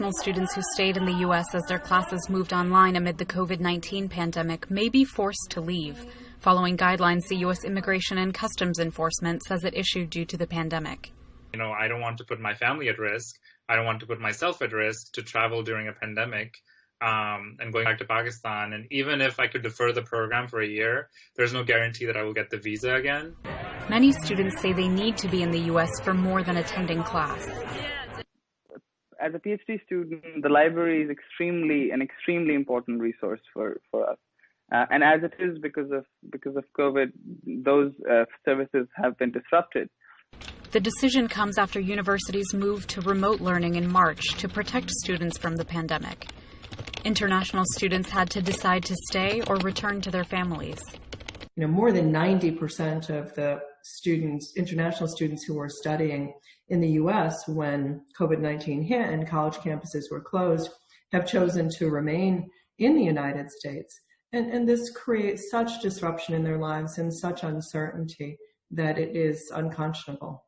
international students who stayed in the U.S. as their classes moved online amid the COVID-19 pandemic may be forced to leave, following guidelines the U.S. Immigration and Customs Enforcement says it issued due to the pandemic. I don't want to put my family at risk. I don't want to put myself at risk to travel during a pandemic and going back to Pakistan. And even if I could defer the program for a year, there's no guarantee that I will get the visa again. Many students say they need to be in the U.S. for more than attending class. As a PhD student, the library is an extremely important resource for us. And as it is because of COVID, those services have been disrupted. The decision comes after universities moved to remote learning in March to protect students from the pandemic. International students had to decide to stay or return to their families. More than 90% of the international students who were studying in the U.S. when COVID-19 hit and college campuses were closed have chosen to remain in the United States. And this creates such disruption in their lives and such uncertainty that it is unconscionable.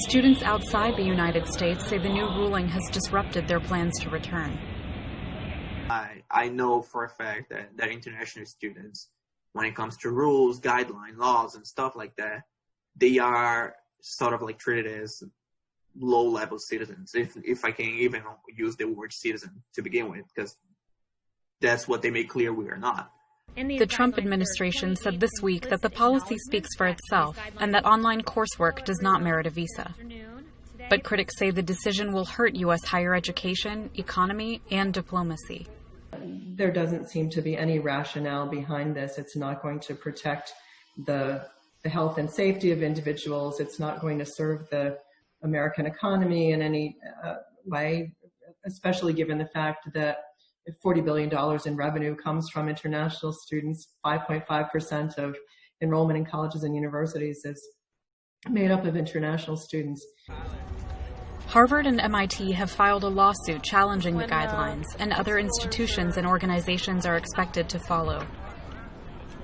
Students outside the United States say the new ruling has disrupted their plans to return. I know for a fact that international students, when it comes to rules, guidelines, laws, and stuff like that, they are sort of like treated as low-level citizens, if I can even use the word citizen to begin with, because that's what they make clear we are not. The Trump administration said this week that the policy speaks for itself and that online coursework does not merit a visa. But critics say the decision will hurt U.S. higher education, economy, and diplomacy. There doesn't seem to be any rationale behind this. It's not going to protect the health and safety of individuals. It's not going to serve the American economy in any way, especially given the fact that $40 billion in revenue comes from international students. 5.5% of enrollment in colleges and universities is made up of international students. Harvard and MIT have filed a lawsuit challenging the guidelines, and other institutions and organizations are expected to follow.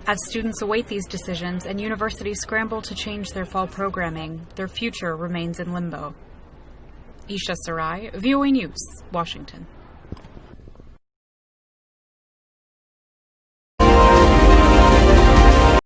As students await these decisions and universities scramble to change their fall programming, their future remains in limbo. Esha Sarai, VOA News, Washington.